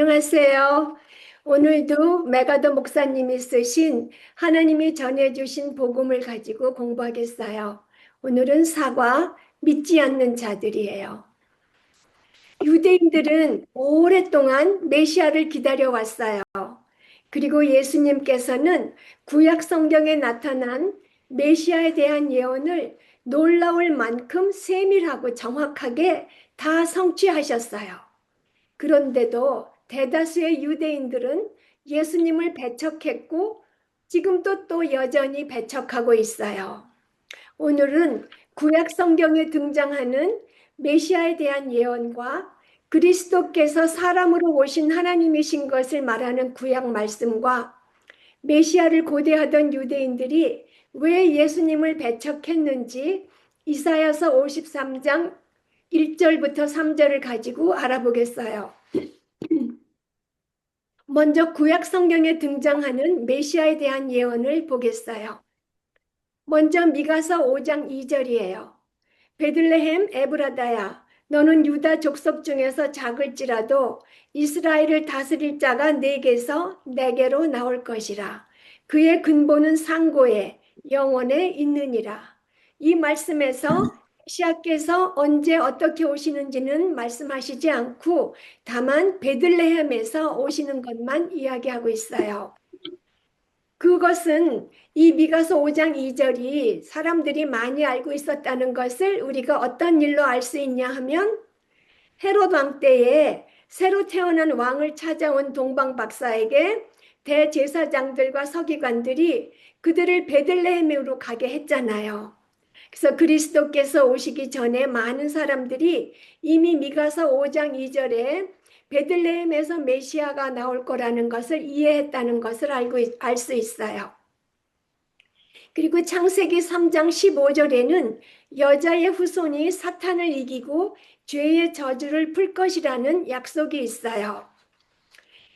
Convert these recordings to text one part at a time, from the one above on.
안녕하세요. 오늘도 메가더 목사님이 쓰신 하나님이 전해주신 복음을 가지고 공부하겠어요. 오늘은 사과, 믿지 않는 자들이에요. 유대인들은 오랫동안 메시아를 기다려왔어요. 그리고 예수님께서는 구약 성경에 나타난 메시아에 대한 예언을 놀라울 만큼 세밀하고 정확하게 다 성취하셨어요. 그런데도 대다수의 유대인들은 예수님을 배척했고 지금도 또 여전히 배척하고 있어요. 오늘은 구약 성경에 등장하는 메시아에 대한 예언과 그리스도께서 사람으로 오신 하나님이신 것을 말하는 구약 말씀과 메시아를 고대하던 유대인들이 왜 예수님을 배척했는지 이사야서 53장 1절부터 3절을 가지고 알아보겠어요. 먼저 구약 성경에 등장하는 메시아에 대한 예언을 보겠어요. 먼저 미가서 5장 2절이에요. 베들레헴 에브라다야, 너는 유다 족속 중에서 작을지라도 이스라엘을 다스릴 자가 내게서 내게로 나올 것이라. 그의 근본은 상고에 영원에 있느니라. 이 말씀에서 메시아께서 언제 어떻게 오시는지는 말씀하시지 않고 다만 베들레헴에서 오시는 것만 이야기하고 있어요. 그것은 이 미가서 5장 2절이 사람들이 많이 알고 있었다는 것을 우리가 어떤 일로 알 수 있냐 하면 헤롯 왕 때에 새로 태어난 왕을 찾아온 동방 박사에게 대제사장들과 서기관들이 그들을 베들레헴으로 가게 했잖아요. 그래서 그리스도께서 오시기 전에 많은 사람들이 이미 미가서 5장 2절에 베들레헴에서 메시아가 나올 거라는 것을 이해했다는 것을 알 수 있어요. 그리고 창세기 3장 15절에는 여자의 후손이 사탄을 이기고 죄의 저주를 풀 것이라는 약속이 있어요.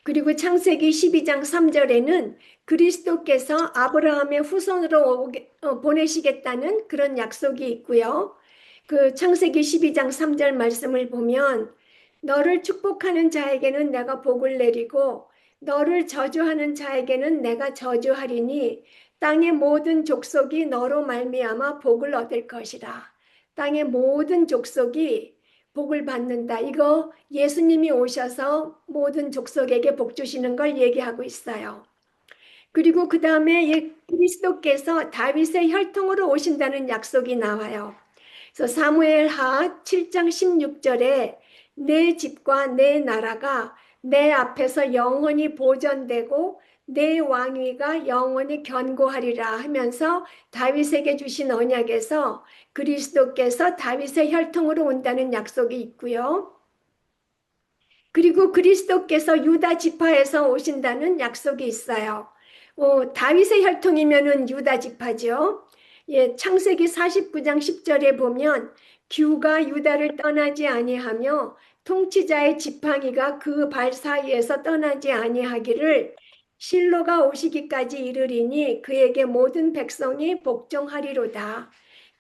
그리고 창세기 12장 3절에는 그리스도께서 아브라함의 후손으로 보내시겠다는 그런 약속이 있고요. 그 창세기 12장 3절 말씀을 보면 너를 축복하는 자에게는 내가 복을 내리고 너를 저주하는 자에게는 내가 저주하리니 땅의 모든 족속이 너로 말미암아 복을 얻을 것이라. 땅의 모든 족속이 복을 받는다. 이거 예수님이 오셔서 모든 족속에게 복 주시는 걸 얘기하고 있어요. 그리고 그 다음에 그리스도께서 다윗의 혈통으로 오신다는 약속이 나와요. 그래서 사무엘하 7장 16절에 내 집과 내 나라가 내 앞에서 영원히 보존되고 내 왕위가 영원히 견고하리라 하면서 다윗에게 주신 언약에서 그리스도께서 다윗의 혈통으로 온다는 약속이 있고요. 그리고 그리스도께서 유다 지파에서 오신다는 약속이 있어요. 다윗의 혈통이면은 유다 지파죠. 예, 창세기 49장 10절에 보면 규가 유다를 떠나지 아니하며 통치자의 지팡이가 그 발 사이에서 떠나지 아니하기를 실로가 오시기까지 이르리니 그에게 모든 백성이 복종하리로다.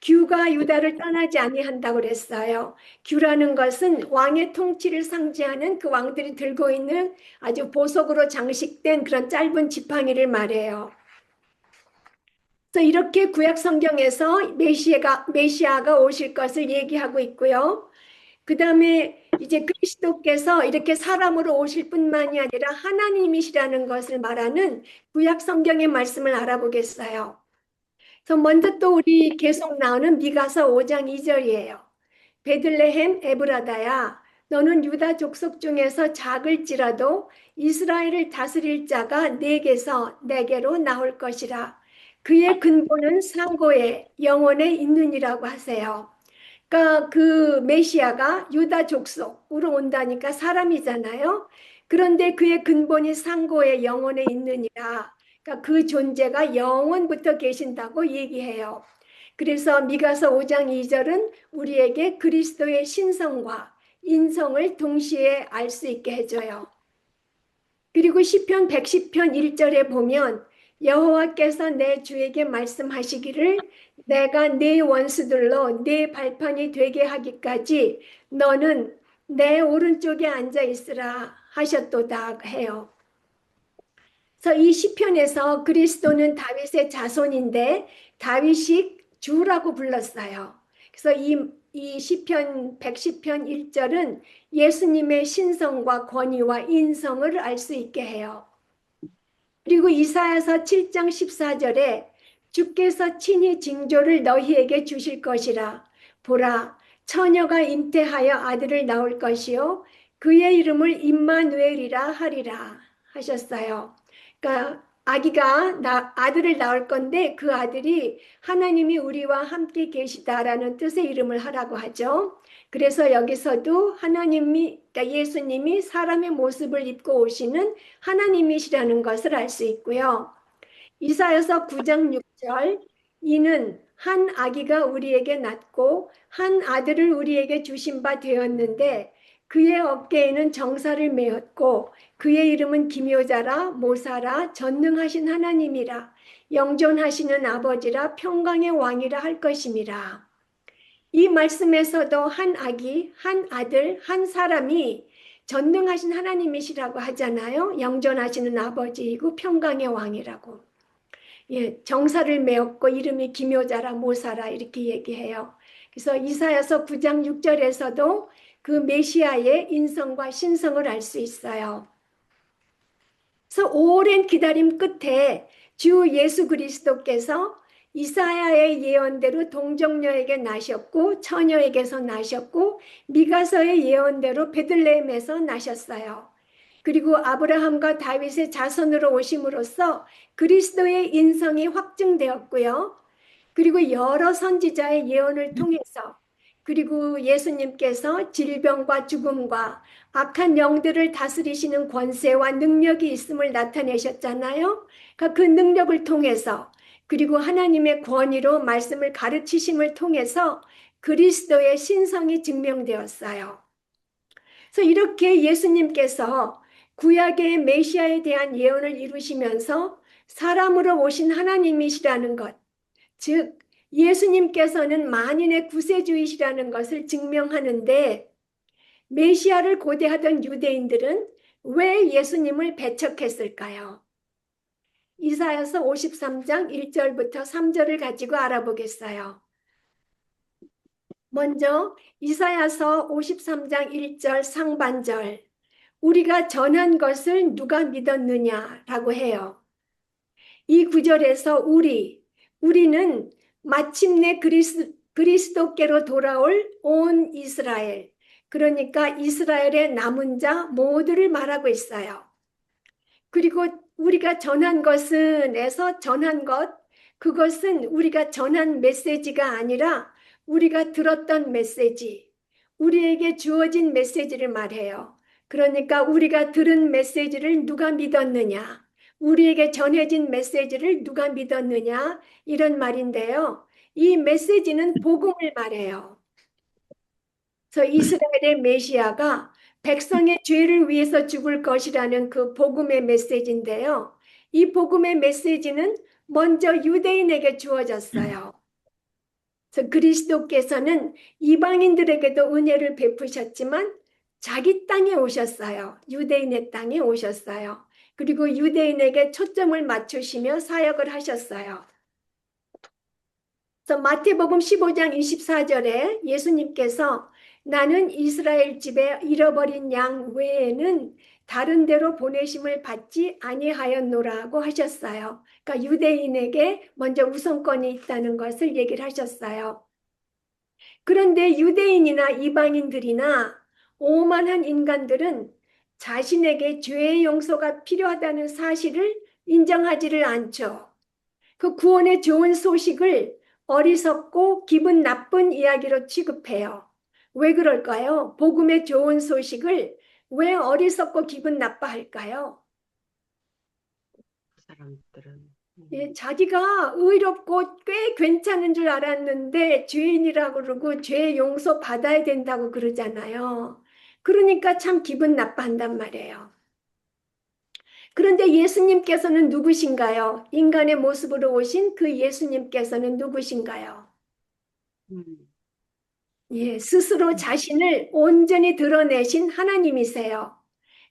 규가 유다를 떠나지 아니한다고 그랬어요. 규라는 것은 왕의 통치를 상징하는 그 왕들이 들고 있는 아주 보석으로 장식된 그런 짧은 지팡이를 말해요. 그래서 이렇게 구약 성경에서 메시아가 오실 것을 얘기하고 있고요. 그 다음에 이제 그리스도께서 이렇게 사람으로 오실 뿐만이 아니라 하나님이시라는 것을 말하는 구약 성경의 말씀을 알아보겠어요. 그래서 먼저 또 우리 계속 나오는 미가서 5장 2절이에요. 베들레헴 에브라다야, 너는 유다 족속 중에서 작을지라도 이스라엘을 다스릴 자가 내게서 내게로 나올 것이라. 그의 근본은 상고에 영원에 있느니라고 하세요. 그러니까 그 메시아가 유다 족속으로 온다니까 사람이잖아요. 그런데 그의 근본이 상고에 영원에 있느니라. 그러니까 그 존재가 영원부터 계신다고 얘기해요. 그래서 미가서 5장 2절은 우리에게 그리스도의 신성과 인성을 동시에 알 수 있게 해줘요. 그리고 시편 110편 1절에 보면 여호와께서 내 주에게 말씀하시기를 내가 네 원수들로 네 발판이 되게 하기까지 너는 내 오른쪽에 앉아 있으라 하셨도다 해요. 그래서 이 시편에서 그리스도는 다윗의 자손인데 다윗이 주라고 불렀어요. 그래서 이 시편 110편 1절은 예수님의 신성과 권위와 인성을 알 수 있게 해요. 그리고 이사야서 7장 14절에 주께서 친히 징조를 너희에게 주실 것이라. 보라, 처녀가 잉태하여 아들을 낳을 것이요 그의 이름을 임마누엘이라 하리라 하셨어요. 그러니까 아들을 낳을 건데 그 아들이 하나님이 우리와 함께 계시다라는 뜻의 이름을 하라고 하죠. 그래서 여기서도 그러니까 예수님이 사람의 모습을 입고 오시는 하나님이시라는 것을 알 수 있고요. 이사야서 9장 6절 이는 한 아기가 우리에게 낳고 한 아들을 우리에게 주신 바 되었는데 그의 어깨에는 정사를 메었고 그의 이름은 기묘자라 모사라 전능하신 하나님이라 영존하시는 아버지라 평강의 왕이라 할 것임이라. 이 말씀에서도 한 아기, 한 아들, 한 사람이 전능하신 하나님이시라고 하잖아요. 영존하시는 아버지이고 평강의 왕이라고. 예, 정사를 메었고 이름이 기묘자라 모사라 이렇게 얘기해요. 그래서 이사야서 9장 6절에서도 그 메시아의 인성과 신성을 알 수 있어요. 그래서 오랜 기다림 끝에 주 예수 그리스도께서 이사야의 예언대로 동정녀에게 나셨고 처녀에게서 나셨고 미가서의 예언대로 베들레헴에서 나셨어요. 그리고 아브라함과 다윗의 자손으로 오심으로써 그리스도의 인성이 확증되었고요. 그리고 여러 선지자의 예언을 통해서 그리고 예수님께서 질병과 죽음과 악한 영들을 다스리시는 권세와 능력이 있음을 나타내셨잖아요. 그러니까 그 능력을 통해서 그리고 하나님의 권위로 말씀을 가르치심을 통해서 그리스도의 신성이 증명되었어요. 그래서 이렇게 예수님께서 구약의 메시아에 대한 예언을 이루시면서 사람으로 오신 하나님이시라는 것, 즉 예수님께서는 만인의 구세주이시라는 것을 증명하는데 메시아를 고대하던 유대인들은 왜 예수님을 배척했을까요? 이사야서 53장 1절부터 3절을 가지고 알아보겠어요. 먼저 이사야서 53장 1절 상반절 우리가 전한 것을 누가 믿었느냐라고 해요. 이 구절에서 우리는 마침내 그리스도께로 돌아올 온 이스라엘, 그러니까 이스라엘의 남은 자 모두를 말하고 있어요. 그리고 우리가 전한 것은에서 전한 그것은 우리가 전한 메시지가 아니라 우리가 들었던 메시지, 우리에게 주어진 메시지를 말해요. 그러니까 우리가 들은 메시지를 누가 믿었느냐, 우리에게 전해진 메시지를 누가 믿었느냐 이런 말인데요. 이 메시지는 복음을 말해요. 그래서 이스라엘의 메시아가 백성의 죄를 위해서 죽을 것이라는 그 복음의 메시지인데요. 이 복음의 메시지는 먼저 유대인에게 주어졌어요. 그래서 그리스도께서는 이방인들에게도 은혜를 베푸셨지만 자기 땅에 오셨어요. 유대인의 땅에 오셨어요. 그리고 유대인에게 초점을 맞추시며 사역을 하셨어요. 그래서 마태복음 15장 24절에 예수님께서 나는 이스라엘 집에 잃어버린 양 외에는 다른 데로 보내심을 받지 아니하였노라고 하셨어요. 그러니까 유대인에게 먼저 우선권이 있다는 것을 얘기를 하셨어요. 그런데 유대인이나 이방인들이나 오만한 인간들은 자신에게 죄의 용서가 필요하다는 사실을 인정하지를 않죠. 그 구원의 좋은 소식을 어리석고 기분 나쁜 이야기로 취급해요. 왜 그럴까요? 복음의 좋은 소식을 왜 어리석고 기분 나빠할까요? 사람들은 예, 자기가 의롭고 꽤 괜찮은 줄 알았는데 죄인이라고 그러고 죄 용서 받아야 된다고 그러잖아요. 그러니까 참 기분 나빠한단 말이에요. 그런데 예수님께서는 누구신가요? 인간의 모습으로 오신 그 예수님께서는 누구신가요? 음, 예, 스스로 자신을 온전히 드러내신 하나님이세요.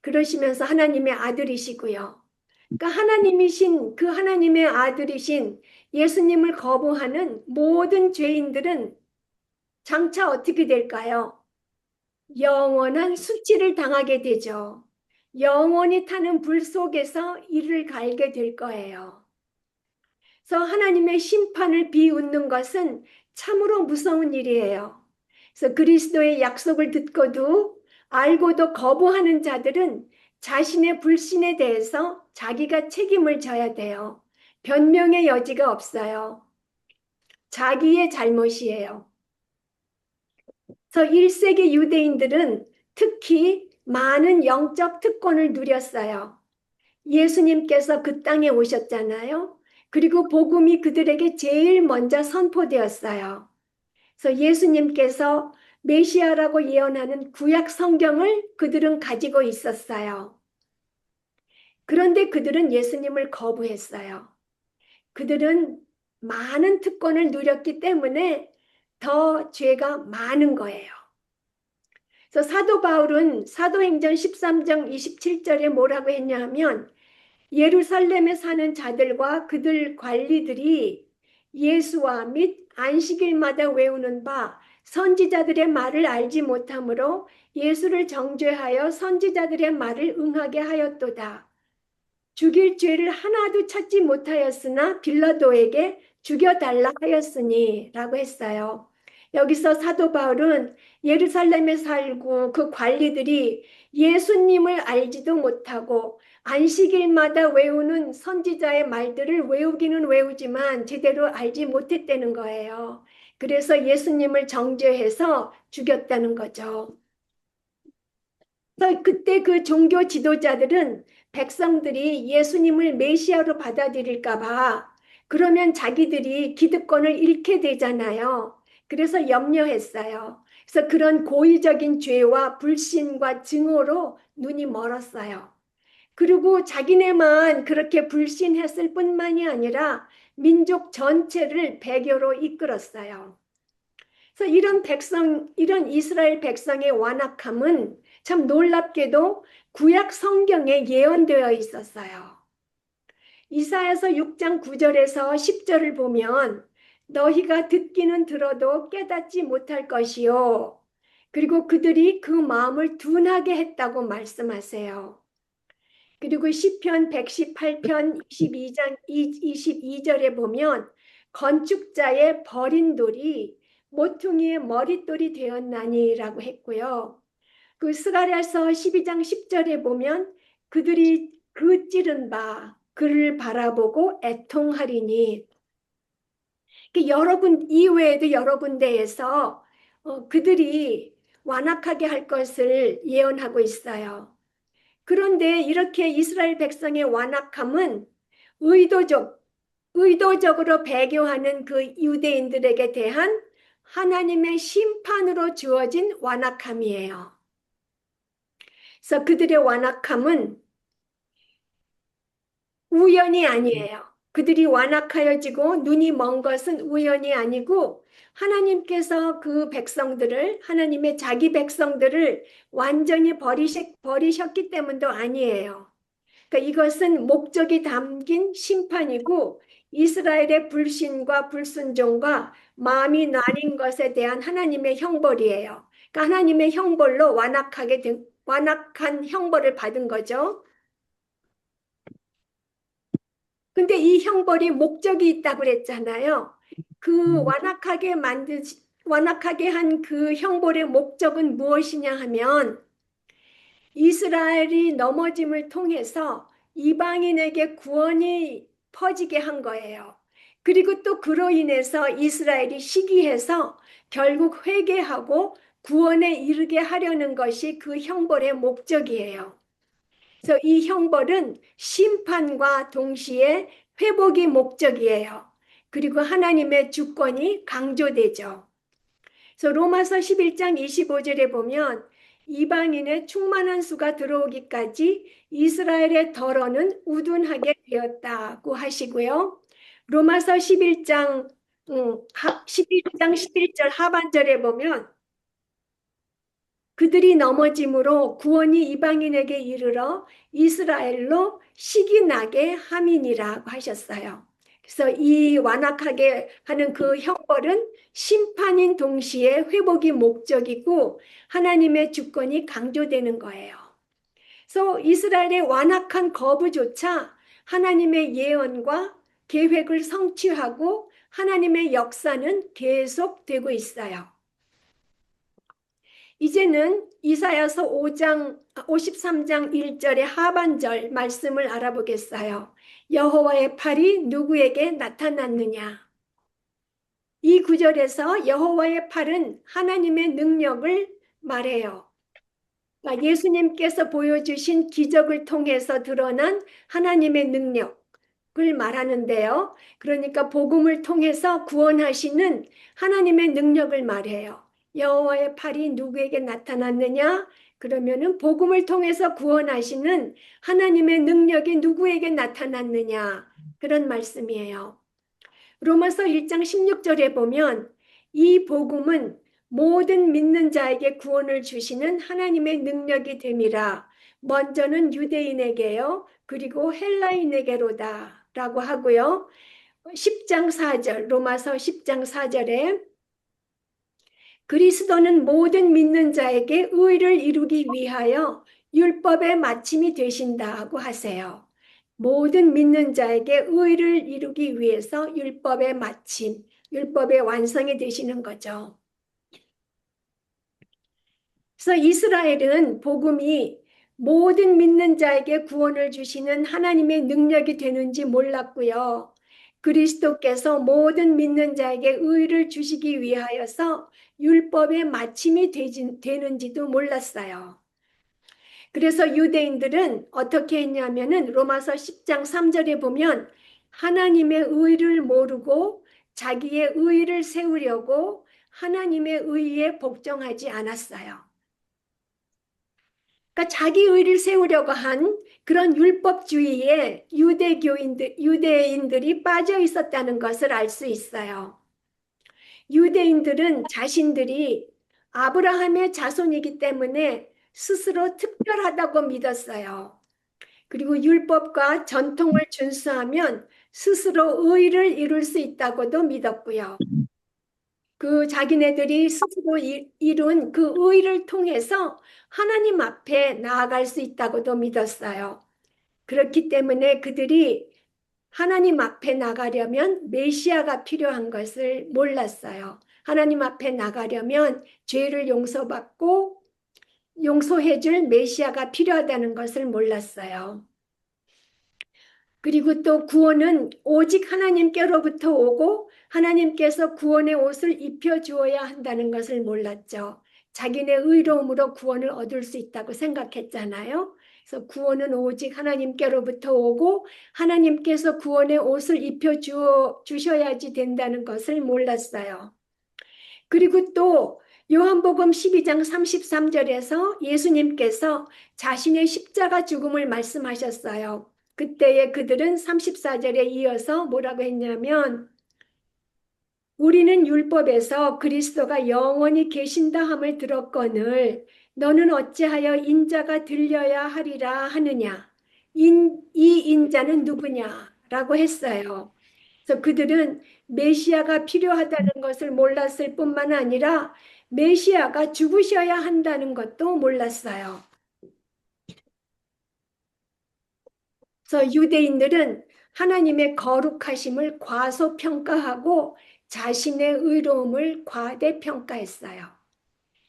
그러시면서 하나님의 아들이시고요. 그러니까 하나님이신 그 하나님의 아들이신 예수님을 거부하는 모든 죄인들은 장차 어떻게 될까요? 영원한 수치를 당하게 되죠. 영원히 타는 불 속에서 이를 갈게 될 거예요. 그래서 하나님의 심판을 비웃는 것은 참으로 무서운 일이에요. 그래서 그리스도의 약속을 듣고도 알고도 거부하는 자들은 자신의 불신에 대해서 자기가 책임을 져야 돼요. 변명의 여지가 없어요. 자기의 잘못이에요. 그래서 1세기 유대인들은 특히 많은 영적 특권을 누렸어요. 예수님께서 그 땅에 오셨잖아요. 그리고 복음이 그들에게 제일 먼저 선포되었어요. 그래서 예수님께서 메시아라고 예언하는 구약 성경을 그들은 가지고 있었어요. 그런데 그들은 예수님을 거부했어요. 그들은 많은 특권을 누렸기 때문에 더 죄가 많은 거예요. 그래서 사도 바울은 사도행전 13장 27절에 뭐라고 했냐 하면 예루살렘에 사는 자들과 그들 관리들이 예수와 및 안식일마다 외우는 바 선지자들의 말을 알지 못하므로 예수를 정죄하여 선지자들의 말을 응하게 하였도다. 죽일 죄를 하나도 찾지 못하였으나 빌라도에게 죽여달라 하였으니 라고 했어요. 여기서 사도 바울은 예루살렘에 살고 그 관리들이 예수님을 알지도 못하고 안식일마다 외우는 선지자의 말들을 외우기는 외우지만 제대로 알지 못했다는 거예요. 그래서 예수님을 정죄해서 죽였다는 거죠. 그래서 그때 그 종교 지도자들은 백성들이 예수님을 메시아로 받아들일까 봐 그러면 자기들이 기득권을 잃게 되잖아요. 그래서 염려했어요. 그래서 그런 고의적인 죄와 불신과 증오로 눈이 멀었어요. 그리고 자기네만 그렇게 불신했을 뿐만이 아니라 민족 전체를 배교로 이끌었어요. 그래서 이런 이스라엘 백성의 완악함은 참 놀랍게도 구약 성경에 예언되어 있었어요. 이사야서 6장 9절에서 10절을 보면 너희가 듣기는 들어도 깨닫지 못할 것이요. 그리고 그들이 그 마음을 둔하게 했다고 말씀하세요. 그리고 시편 118편 22장 22절에 보면 건축자의 버린 돌이 모퉁이의 머릿돌이 되었나니라고 했고요. 그 스가랴서 12장 10절에 보면 그들이 그 찌른 바 그를 바라보고 애통하리니 여러분 이외에도 여러 군데에서 그들이 완악하게 할 것을 예언하고 있어요. 그런데 이렇게 이스라엘 백성의 완악함은 의도적으로 배교하는 그 유대인들에게 대한 하나님의 심판으로 주어진 완악함이에요. 그래서 그들의 완악함은 우연이 아니에요. 그들이 완악하여지고 눈이 먼 것은 우연이 아니고 하나님께서 그 백성들을 하나님의 자기 백성들을 완전히 버리셨기 때문도 아니에요. 그러니까 이것은 목적이 담긴 심판이고 이스라엘의 불신과 불순종과 마음이 나뉜 것에 대한 하나님의 형벌이에요. 그러니까 하나님의 형벌로 완악한 형벌을 받은 거죠. 근데 이 형벌이 목적이 있다고 그랬잖아요. 그 완악하게 한 그 형벌의 목적은 무엇이냐 하면 이스라엘이 넘어짐을 통해서 이방인에게 구원이 퍼지게 한 거예요. 그리고 또 그로 인해서 이스라엘이 시기해서 결국 회개하고 구원에 이르게 하려는 것이 그 형벌의 목적이에요. 그래서 이 형벌은 심판과 동시에 회복이 목적이에요. 그리고 하나님의 주권이 강조되죠. 그래서 로마서 11장 25절에 보면 이방인의 충만한 수가 들어오기까지 이스라엘의 덜어는 우둔하게 되었다고 하시고요. 로마서 11장 11장 11절 하반절에 보면 그들이 넘어짐으로 구원이 이방인에게 이르러 이스라엘로 식이 나게 함이니라고 하셨어요. 그래서 이 완악하게 하는 그 형벌은 심판인 동시에 회복이 목적이고 하나님의 주권이 강조되는 거예요. 그래서 이스라엘의 완악한 거부조차 하나님의 예언과 계획을 성취하고 하나님의 역사는 계속되고 있어요. 이제는 이사야서 53장 1절의 하반절 말씀을 알아보겠어요. 여호와의 팔이 누구에게 나타났느냐? 이 구절에서 여호와의 팔은 하나님의 능력을 말해요. 그러니까 예수님께서 보여주신 기적을 통해서 드러난 하나님의 능력을 말하는데요. 그러니까 복음을 통해서 구원하시는 하나님의 능력을 말해요. 여호와의 팔이 누구에게 나타났느냐? 그러면은 복음을 통해서 구원하시는 하나님의 능력이 누구에게 나타났느냐? 그런 말씀이에요. 로마서 1장 16절에 보면 이 복음은 모든 믿는 자에게 구원을 주시는 하나님의 능력이 됨이라. 먼저는 유대인에게요. 그리고 헬라인에게로다 라고 하고요. 10장 4절, 로마서 10장 4절에 그리스도는 모든 믿는 자에게 의를 이루기 위하여 율법의 마침이 되신다고 하세요. 모든 믿는 자에게 의를 이루기 위해서 율법의 마침, 율법의 완성이 되시는 거죠. 그래서 이스라엘은 복음이 모든 믿는 자에게 구원을 주시는 하나님의 능력이 되는지 몰랐고요. 그리스도께서 모든 믿는 자에게 의를 주시기 위하여서 율법의 마침이 되는지도 몰랐어요. 그래서 유대인들은 어떻게 했냐면은 로마서 10장 3절에 보면 하나님의 의를 모르고 자기의 의를 세우려고 하나님의 의에 복종하지 않았어요. 그러니까 자기 의를 세우려고 한 그런 율법주의에 유대인들이 빠져 있었다는 것을 알 수 있어요. 유대인들은 자신들이 아브라함의 자손이기 때문에 스스로 특별하다고 믿었어요. 그리고 율법과 전통을 준수하면 스스로 의를 이룰 수 있다고도 믿었고요. 그 자기네들이 스스로 이룬 그 의를 통해서 하나님 앞에 나아갈 수 있다고도 믿었어요. 그렇기 때문에 그들이 하나님 앞에 나가려면 메시아가 필요한 것을 몰랐어요. 하나님 앞에 나가려면 죄를 용서받고 용서해줄 메시아가 필요하다는 것을 몰랐어요. 그리고 또 구원은 오직 하나님께로부터 오고 하나님께서 구원의 옷을 입혀주어야 한다는 것을 몰랐죠. 자기네 의로움으로 구원을 얻을 수 있다고 생각했잖아요. 그래서 구원은 오직 하나님께로부터 오고 하나님께서 구원의 옷을 입혀주셔야지 된다는 것을 몰랐어요. 그리고 또 요한복음 12장 33절에서 예수님께서 자신의 십자가 죽음을 말씀하셨어요. 그때에 그들은 34절에 이어서 뭐라고 했냐면 우리는 율법에서 그리스도가 영원히 계신다 함을 들었거늘 너는 어찌하여 인자가 들려야 하리라 하느냐. 이 인자는 누구냐? 라고 했어요. 그래서 그들은 메시아가 필요하다는 것을 몰랐을 뿐만 아니라 메시아가 죽으셔야 한다는 것도 몰랐어요. 그래서 유대인들은 하나님의 거룩하심을 과소평가하고 자신의 의로움을 과대평가했어요.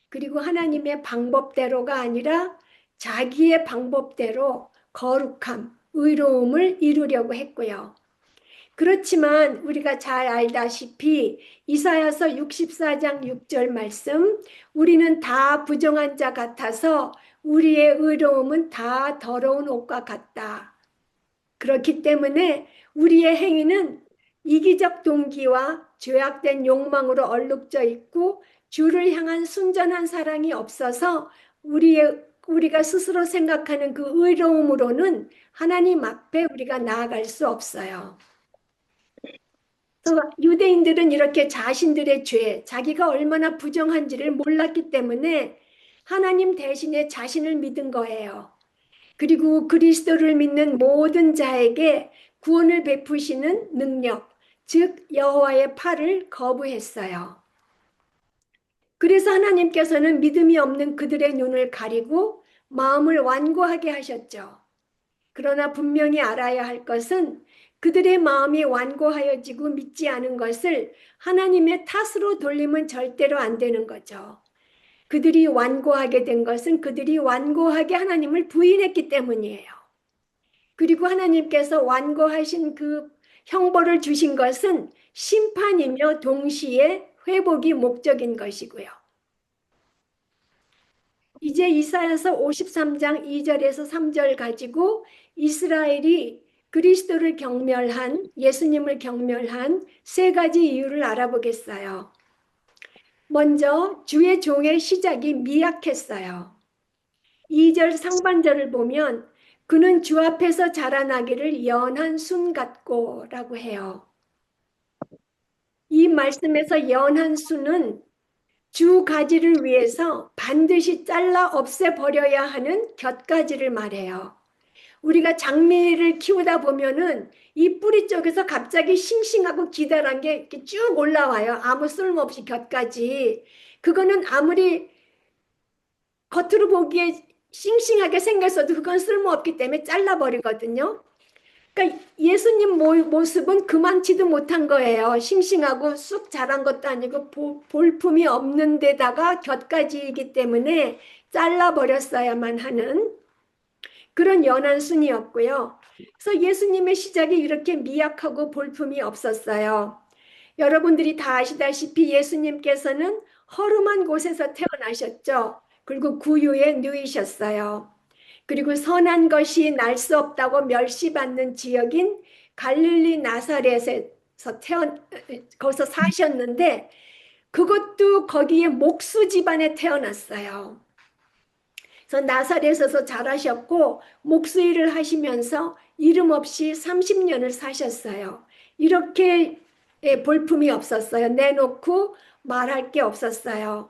그리고 하나님의 방법대로가 아니라 자기의 방법대로 거룩함, 의로움을 이루려고 했고요. 그렇지만 우리가 잘 알다시피 이사야서 64장 6절 말씀 우리는 다 부정한 자 같아서 우리의 의로움은 다 더러운 옷과 같다. 그렇기 때문에 우리의 행위는 이기적 동기와 죄악된 욕망으로 얼룩져 있고 주를 향한 순전한 사랑이 없어서 우리가 스스로 생각하는 그 의로움으로는 하나님 앞에 우리가 나아갈 수 없어요. 유대인들은 이렇게 자신들의 죄, 자기가 얼마나 부정한지를 몰랐기 때문에 하나님 대신에 자신을 믿은 거예요. 그리고 그리스도를 믿는 모든 자에게 구원을 베푸시는 능력, 즉 여호와의 팔을 거부했어요. 그래서 하나님께서는 믿음이 없는 그들의 눈을 가리고 마음을 완고하게 하셨죠. 그러나 분명히 알아야 할 것은 그들의 마음이 완고하여지고 믿지 않은 것을 하나님의 탓으로 돌리면 절대로 안 되는 거죠. 그들이 완고하게 된 것은 그들이 완고하게 하나님을 부인했기 때문이에요. 그리고 하나님께서 완고하신 그 형벌을 주신 것은 심판이며 동시에 회복이 목적인 것이고요. 이제 이사야서 53장 2절에서 3절 가지고 이스라엘이 그리스도를 경멸한, 예수님을 경멸한 세 가지 이유를 알아보겠어요. 먼저 주의 종의 시작이 미약했어요. 2절 상반절을 보면 그는 주 앞에서 자라나기를 연한 순 같고 라고 해요. 이 말씀에서 연한 순은 주 가지를 위해서 반드시 잘라 없애버려야 하는 곁가지를 말해요. 우리가 장미를 키우다 보면은 이 뿌리 쪽에서 갑자기 싱싱하고 기다란 게 이렇게 쭉 올라와요. 아무 쓸모없이 곁가지. 그거는 아무리 겉으로 보기에 싱싱하게 생겼어도 그건 쓸모없기 때문에 잘라버리거든요. 그러니까 예수님 모습은 그만치도 못한 거예요. 싱싱하고 쑥 자란 것도 아니고 볼품이 없는 데다가 곁가지이기 때문에 잘라버렸어야만 하는 그런 연한 순이었고요. 그래서 예수님의 시작이 이렇게 미약하고 볼품이 없었어요. 여러분들이 다 아시다시피 예수님께서는 허름한 곳에서 태어나셨죠. 그리고 구유에 누이셨어요. 그리고 선한 것이 날 수 없다고 멸시받는 지역인 갈릴리 나사렛에서 거기서 사셨는데 그것도 거기에 목수 집안에 태어났어요. 그래서 나사렛에서 자라셨고 목수 일을 하시면서 이름 없이 30년을 사셨어요. 이렇게 볼품이 없었어요. 내놓고 말할 게 없었어요.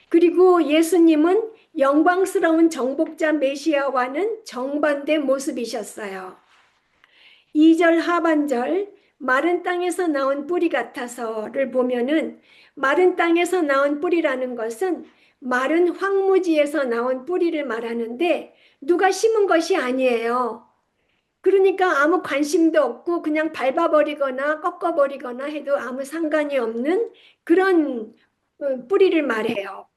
그리고 예수님은 영광스러운 정복자 메시아와는 정반대 모습이셨어요. 2절 하반절 마른 땅에서 나온 뿌리 같아서를 보면은 마른 땅에서 나온 뿌리라는 것은 마른 황무지에서 나온 뿌리를 말하는데 누가 심은 것이 아니에요. 그러니까 아무 관심도 없고 그냥 밟아버리거나 꺾어버리거나 해도 아무 상관이 없는 그런 뿌리를 말해요.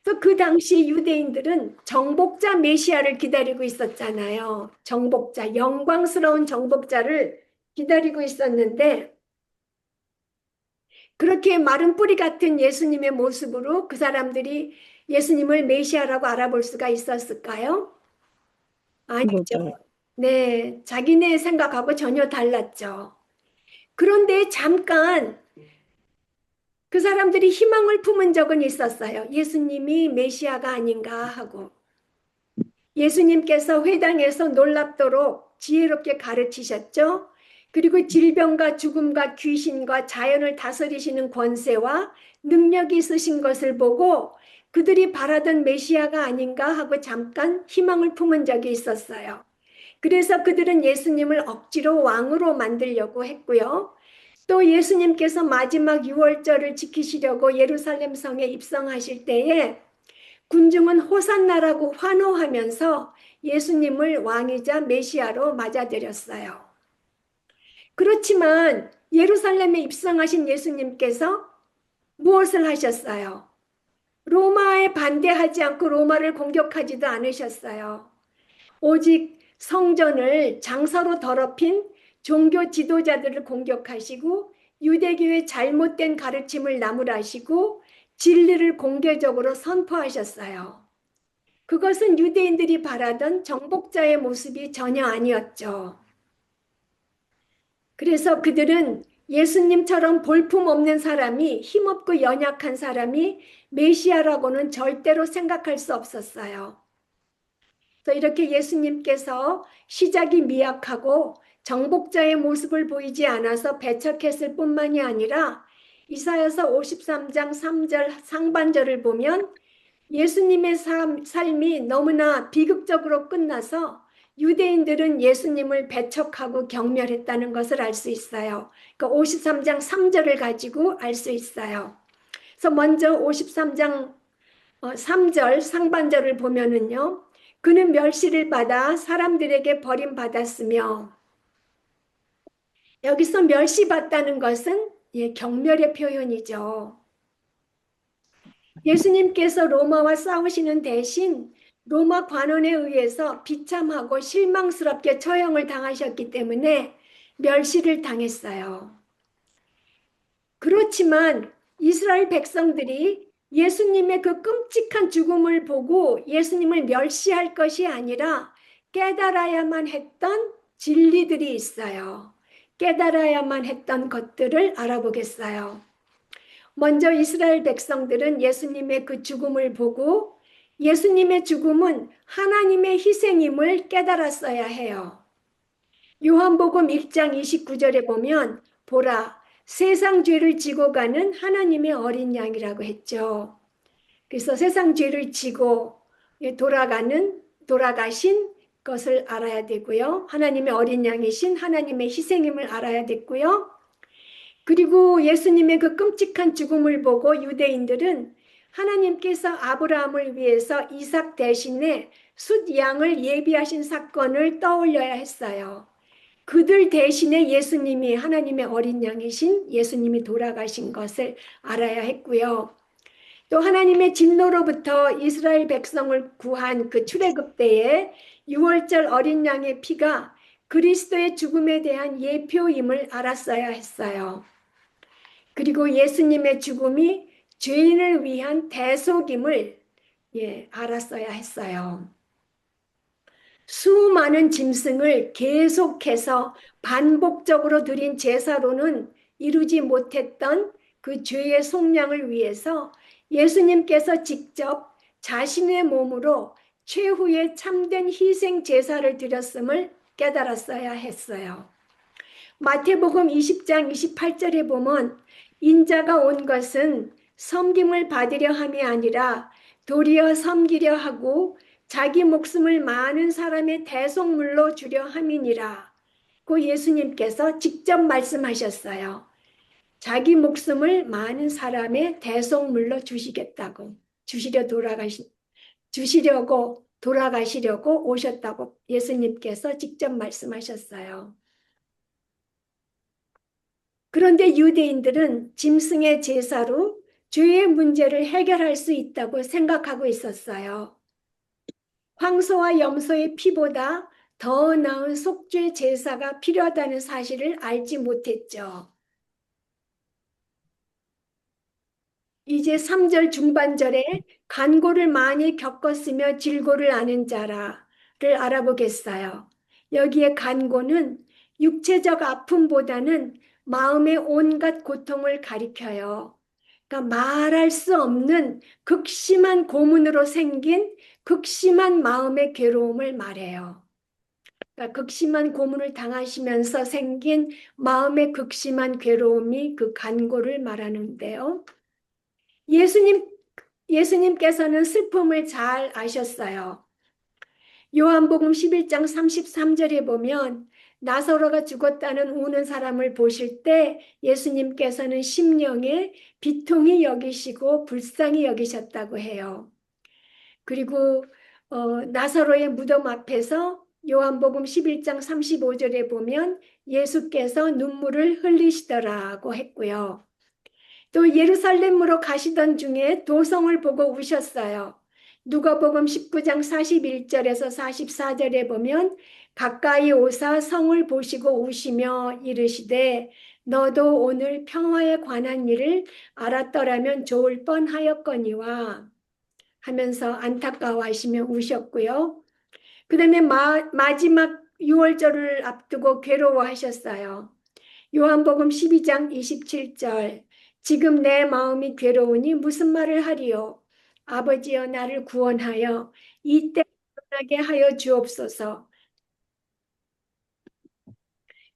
그래서 그 당시 유대인들은 정복자 메시아를 기다리고 있었잖아요. 정복자, 영광스러운 정복자를 기다리고 있었는데 그렇게 마른 뿌리 같은 예수님의 모습으로 그 사람들이 예수님을 메시아라고 알아볼 수가 있었을까요? 아니죠. 맞아요. 네, 자기네 생각하고 전혀 달랐죠. 그런데 잠깐 그 사람들이 희망을 품은 적은 있었어요. 예수님이 메시아가 아닌가 하고. 예수님께서 회당에서 놀랍도록 지혜롭게 가르치셨죠. 그리고 질병과 죽음과 귀신과 자연을 다스리시는 권세와 능력이 있으신 것을 보고 그들이 바라던 메시아가 아닌가 하고 잠깐 희망을 품은 적이 있었어요. 그래서 그들은 예수님을 억지로 왕으로 만들려고 했고요. 또 예수님께서 마지막 유월절을 지키시려고 예루살렘 성에 입성하실 때에 군중은 호산나라고 환호하면서 예수님을 왕이자 메시아로 맞아들였어요. 그렇지만 예루살렘에 입성하신 예수님께서 무엇을 하셨어요? 로마에 반대하지 않고 로마를 공격하지도 않으셨어요. 오직 성전을 장사로 더럽힌 종교 지도자들을 공격하시고 유대교의 잘못된 가르침을 나무라시고 진리를 공개적으로 선포하셨어요. 그것은 유대인들이 바라던 정복자의 모습이 전혀 아니었죠. 그래서 그들은 예수님처럼 볼품없는 사람이 힘없고 연약한 사람이 메시아라고는 절대로 생각할 수 없었어요. 그래서 이렇게 예수님께서 시작이 미약하고 정복자의 모습을 보이지 않아서 배척했을 뿐만이 아니라 이사야서 53장 3절 상반절을 보면 예수님의 삶이 너무나 비극적으로 끝나서 유대인들은 예수님을 배척하고 경멸했다는 것을 알 수 있어요. 그러니까 53장 3절을 가지고 알 수 있어요. 그래서 먼저 53장 3절 상반절을 보면은요. 그는 멸시를 받아 사람들에게 버림받았으며, 여기서 멸시받다는 것은 경멸의 표현이죠. 예수님께서 로마와 싸우시는 대신 로마 관원에 의해서 비참하고 실망스럽게 처형을 당하셨기 때문에 멸시를 당했어요. 그렇지만 이스라엘 백성들이 예수님의 그 끔찍한 죽음을 보고 예수님을 멸시할 것이 아니라 깨달아야만 했던 진리들이 있어요. 깨달아야만 했던 것들을 알아보겠어요. 먼저 이스라엘 백성들은 예수님의 그 죽음을 보고 예수님의 죽음은 하나님의 희생임을 깨달았어야 해요. 요한복음 1장 29절에 보면 보라, 세상 죄를 지고 가는 하나님의 어린 양이라고 했죠. 그래서 세상 죄를 지고 돌아가신 것을 알아야 되고요. 하나님의 어린 양이신 하나님의 희생임을 알아야 됐고요. 그리고 예수님의 그 끔찍한 죽음을 보고 유대인들은 하나님께서 아브라함을 위해서 이삭 대신에 숫 양을 예비하신 사건을 떠올려야 했어요. 그들 대신에 예수님이 하나님의 어린 양이신 예수님이 돌아가신 것을 알아야 했고요. 또 하나님의 진노로부터 이스라엘 백성을 구한 그 출애굽 때에 유월절 어린 양의 피가 그리스도의 죽음에 대한 예표임을 알았어야 했어요. 그리고 예수님의 죽음이 죄인을 위한 대속임을 알았어야 했어요. 수많은 짐승을 계속해서 반복적으로 드린 제사로는 이루지 못했던 그 죄의 속량을 위해서 예수님께서 직접 자신의 몸으로 최후의 참된 희생 제사를 드렸음을 깨달았어야 했어요. 마태복음 20장 28절에 보면 인자가 온 것은 섬김을 받으려 함이 아니라 도리어 섬기려 하고 자기 목숨을 많은 사람의 대속물로 주려 함이니라. 그 예수님께서 직접 말씀하셨어요. 자기 목숨을 많은 사람의 대속물로 주시겠다고, 주시려고 돌아가시려고 오셨다고 예수님께서 직접 말씀하셨어요. 그런데 유대인들은 짐승의 제사로 죄의 문제를 해결할 수 있다고 생각하고 있었어요. 황소와 염소의 피보다 더 나은 속죄 제사가 필요하다는 사실을 알지 못했죠. 이제 3절 중반절에 간고를 많이 겪었으며 질고를 아는 자라를 알아보겠어요. 여기에 간고는 육체적 아픔보다는 마음의 온갖 고통을 가리켜요. 그러니까 말할 수 없는 극심한 고문으로 생긴 극심한 마음의 괴로움을 말해요. 그러니까 극심한 고문을 당하시면서 생긴 마음의 극심한 괴로움이 그 간고를 말하는데요. 예수님께서는 슬픔을 잘 아셨어요. 요한복음 11장 33절에 보면 나사로가 죽었다는 우는 사람을 보실 때 예수님께서는 심령에 비통히 여기시고 불쌍히 여기셨다고 해요. 그리고 나사로의 무덤 앞에서 요한복음 11장 35절에 보면 예수께서 눈물을 흘리시더라고 했고요. 또 예루살렘으로 가시던 중에 도성을 보고 우셨어요. 누가복음 19장 41절에서 44절에 보면 가까이 오사 성을 보시고 우시며 이르시되 너도 오늘 평화에 관한 일을 알았더라면 좋을 뻔하였거니와 하면서 안타까워하시며 우셨고요. 그 다음에 마지막 6월절을 앞두고 괴로워하셨어요. 요한복음 12장 27절 지금 내 마음이 괴로우니 무슨 말을 하리요. 아버지여 나를 구원하여 이때 일어나게 하여 주옵소서.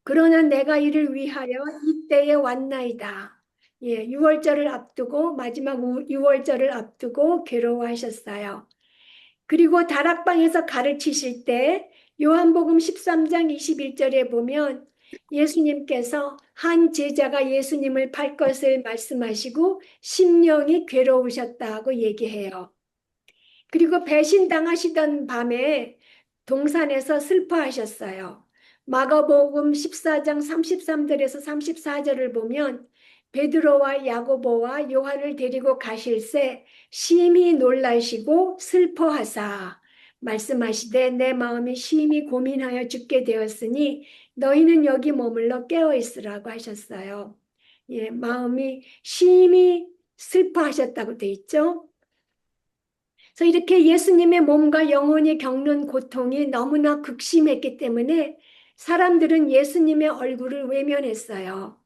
그러나 내가 이를 위하여 이때에 왔나이다. 예, 유월절을 앞두고 마지막 유월절을 앞두고 괴로워하셨어요. 그리고 다락방에서 가르치실 때 요한복음 13장 21절에 보면 예수님께서 한 제자가 예수님을 팔 것을 말씀하시고 심령이 괴로우셨다고 얘기해요. 그리고 배신당하시던 밤에 동산에서 슬퍼하셨어요. 마가복음 14장 33절에서 34절을 보면 베드로와 야고보와 요한을 데리고 가실새 심히 놀라시고 슬퍼하사 말씀하시되 내 마음이 심히 고민하여 죽게 되었으니 너희는 여기 머물러 깨어 있으라고 하셨어요. 예, 마음이 심히 슬퍼하셨다고 돼 있죠. 그래서 이렇게 예수님의 몸과 영혼이 겪는 고통이 너무나 극심했기 때문에 사람들은 예수님의 얼굴을 외면했어요.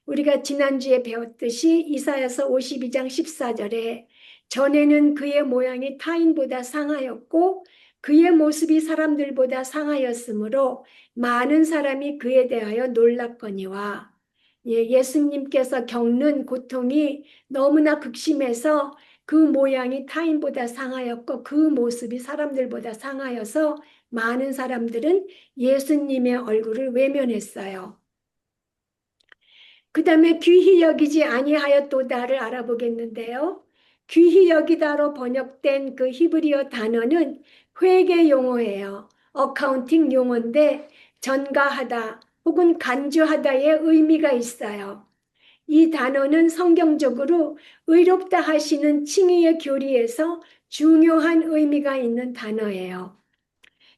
우리가 지난주에 배웠듯이 이사야서 52장 14절에 전에는 그의 모양이 타인보다 상하였고 그의 모습이 사람들보다 상하였으므로 많은 사람이 그에 대하여 놀랐거니와 예수님께서 겪는 고통이 너무나 극심해서 그 모양이 타인보다 상하였고 그 모습이 사람들보다 상하여서 많은 사람들은 예수님의 얼굴을 외면했어요. 그 다음에 귀히 여기지 아니하였도다를 알아보겠는데요. 귀히 여기다로 번역된 그 히브리어 단어는 회계 용어예요. 어카운팅 용어인데 전가하다 혹은 간주하다의 의미가 있어요. 이 단어는 성경적으로 의롭다 하시는 칭의의 교리에서 중요한 의미가 있는 단어예요.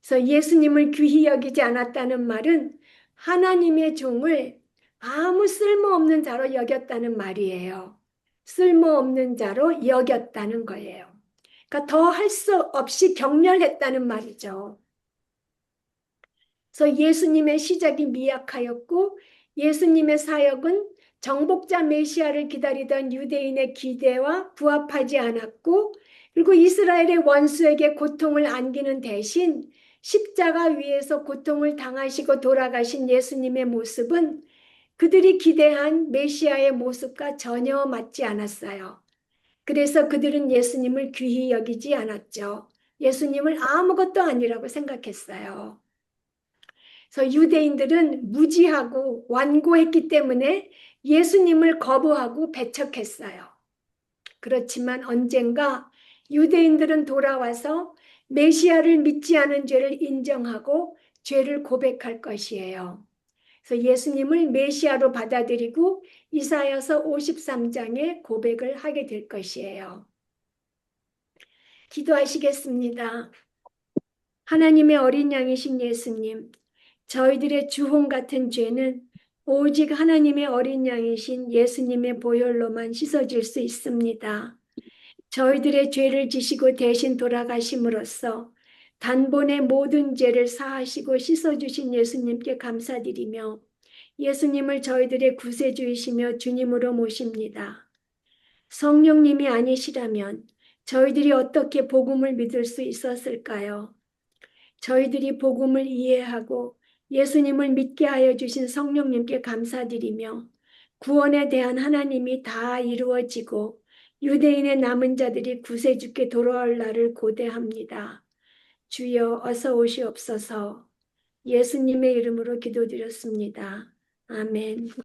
그래서 예수님을 귀히 여기지 않았다는 말은 하나님의 종을 아무 쓸모없는 자로 여겼다는 말이에요. 쓸모없는 자로 여겼다는 거예요. 그러니까 더 할 수 없이 경멸했다는 말이죠. 그래서 예수님의 시작이 미약하였고 예수님의 사역은 정복자 메시아를 기다리던 유대인의 기대와 부합하지 않았고 그리고 이스라엘의 원수에게 고통을 안기는 대신 십자가 위에서 고통을 당하시고 돌아가신 예수님의 모습은 그들이 기대한 메시아의 모습과 전혀 맞지 않았어요. 그래서 그들은 예수님을 귀히 여기지 않았죠. 예수님을 아무것도 아니라고 생각했어요. 그래서 유대인들은 무지하고 완고했기 때문에 예수님을 거부하고 배척했어요. 그렇지만 언젠가 유대인들은 돌아와서 메시아를 믿지 않은 죄를 인정하고 죄를 고백할 것이에요. 그래서 예수님을 메시아로 받아들이고 이사야서 53장에 고백을 하게 될 것이에요. 기도하시겠습니다. 하나님의 어린 양이신 예수님, 저희들의 주홍 같은 죄는 오직 하나님의 어린 양이신 예수님의 보혈로만 씻어질 수 있습니다. 저희들의 죄를 지시고 대신 돌아가심으로써 단번에 모든 죄를 사하시고 씻어주신 예수님께 감사드리며 예수님을 저희들의 구세주이시며 주님으로 모십니다. 성령님이 아니시라면 저희들이 어떻게 복음을 믿을 수 있었을까요? 저희들이 복음을 이해하고 예수님을 믿게 하여 주신 성령님께 감사드리며 구원에 대한 하나님이 다 이루어지고 유대인의 남은 자들이 구세주께 돌아올 날을 고대합니다. 주여 어서 오시옵소서. 예수님의 이름으로 기도드렸습니다. 아멘.